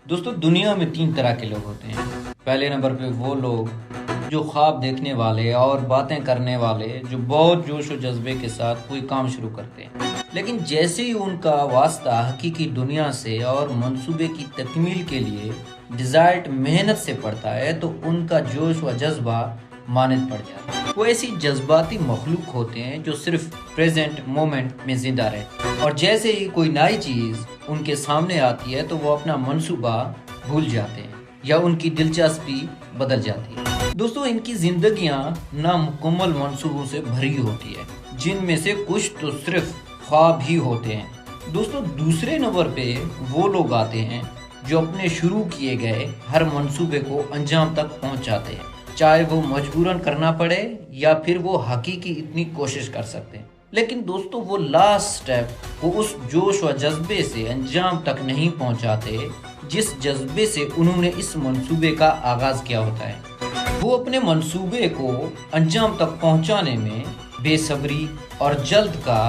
دوستو دنیا میں 3 طرح کے لوگ ہوتے ہیں۔ پہلے نمبر پہ وہ لوگ جو خواب دیکھنے والے اور باتیں کرنے والے، جو بہت جوش و جذبے کے ساتھ کوئی کام شروع کرتے ہیں، لیکن جیسے ہی ان کا واسطہ حقیقی دنیا سے اور منصوبے کی تکمیل کے لیے ڈیزائرڈ محنت سے پڑتا ہے تو ان کا جوش و جذبہ مانند پڑ جاتا ہے۔ وہ ایسی جذباتی مخلوق ہوتے ہیں جو صرف پریزنٹ مومنٹ میں زندہ رہتے ہیں، اور جیسے ہی کوئی نئی چیز ان کے سامنے آتی ہے تو وہ اپنا منصوبہ بھول جاتے ہیں یا ان کی دلچسپی بدل جاتی ہے۔ دوستو ان کی زندگیاں نامکمل منصوبوں سے بھری ہوتی ہے، جن میں سے کچھ تو صرف خواب ہی ہوتے ہیں۔ دوستو دوسرے نمبر پہ وہ لوگ آتے ہیں جو اپنے شروع کیے گئے ہر منصوبے کو انجام تک پہنچاتے ہیں، چاہے وہ مجبوراً کرنا پڑے یا پھر وہ حقیقی اتنی کوشش کر سکتے ہیں۔ لیکن دوستو وہ لاسٹ سٹیپ وہ اس جوش و جذبے سے انجام تک نہیں پہنچاتے جس جذبے سے انہوں نے اس منصوبے کا آغاز کیا ہوتا ہے۔ وہ اپنے منصوبے کو انجام تک پہنچانے میں بے صبری اور جلد کا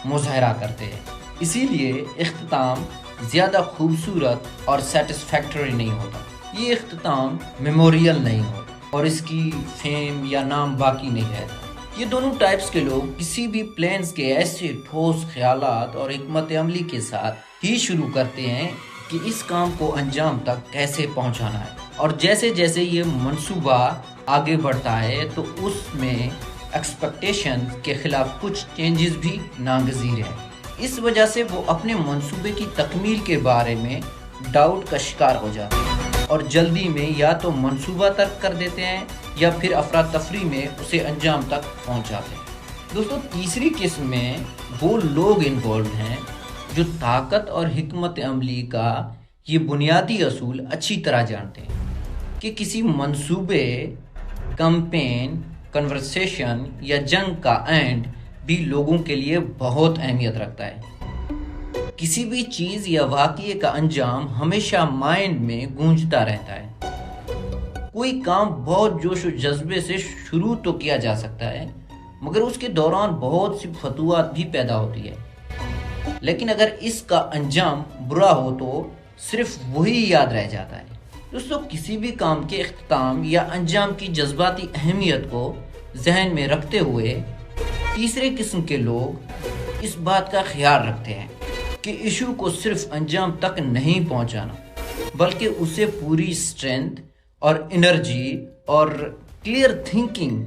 مظاہرہ کرتے ہیں، اسی لیے اختتام زیادہ خوبصورت اور سیٹسفیکٹری نہیں ہوتا۔ یہ اختتام میموریل نہیں ہوتا اور اس کی فیم یا نام باقی نہیں رہتا۔ یہ دونوں ٹائپس کے لوگ کسی بھی پلانز کے ایسے ٹھوس خیالات اور حکمت عملی کے ساتھ ہی شروع کرتے ہیں کہ اس کام کو انجام تک کیسے پہنچانا ہے، اور جیسے جیسے یہ منصوبہ آگے بڑھتا ہے تو اس میں ایکسپیکٹیشن کے خلاف کچھ چینجز بھی ناگزیر ہیں۔ اس وجہ سے وہ اپنے منصوبے کی تکمیل کے بارے میں ڈاؤٹ کا شکار ہو جاتے ہیں اور جلدی میں یا تو منصوبہ ترک کر دیتے ہیں یا پھر افراتفری میں اسے انجام تک پہنچاتے ہیں۔ دوستو تیسری قسم میں وہ لوگ انوالوڈ ہیں جو طاقت اور حکمت عملی کا یہ بنیادی اصول اچھی طرح جانتے ہیں کہ کسی منصوبے، کمپین، کنورسیشن یا جنگ کا اینڈ بھی لوگوں کے لیے بہت اہمیت رکھتا ہے۔ کسی بھی چیز یا واقعے کا انجام ہمیشہ مائنڈ میں گونجتا رہتا ہے۔ کوئی کام بہت جوش و جذبے سے شروع تو کیا جا سکتا ہے، مگر اس کے دوران بہت سی فتوحات بھی پیدا ہوتی ہے، لیکن اگر اس کا انجام برا ہو تو صرف وہی یاد رہ جاتا ہے۔ دوستو کسی بھی کام کے اختتام یا انجام کی جذباتی اہمیت کو ذہن میں رکھتے ہوئے تیسرے قسم کے لوگ اس بات کا خیال رکھتے ہیں کہ ایشو کو صرف انجام تک نہیں پہنچانا بلکہ اسے پوری اسٹرینتھ اور انرجی اور کلیئر تھنکنگ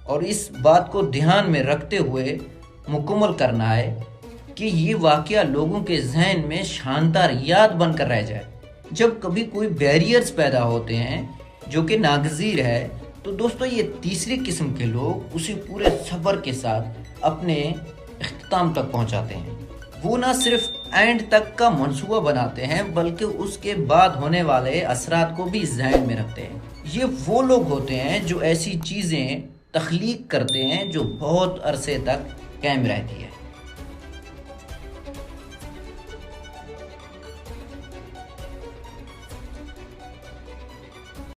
اور اس بات کو دھیان میں رکھتے ہوئے مکمل کرنا ہے کہ یہ واقعہ لوگوں کے ذہن میں شاندار یاد بن کر رہ جائے۔ جب کبھی کوئی بیریئرز پیدا ہوتے ہیں جو کہ ناگزیر ہے تو دوستو یہ تیسری قسم کے لوگ اسے پورے صبر کے ساتھ اپنے اختتام تک پہنچاتے ہیں۔ وہ نہ صرف اینڈ تک کا منصوبہ بناتے ہیں بلکہ اس کے بعد ہونے والے اثرات کو بھی ذہن میں رکھتے ہیں۔ یہ وہ لوگ ہوتے ہیں جو ایسی چیزیں تخلیق کرتے ہیں جو بہت عرصے تک قائم رہتی ہے۔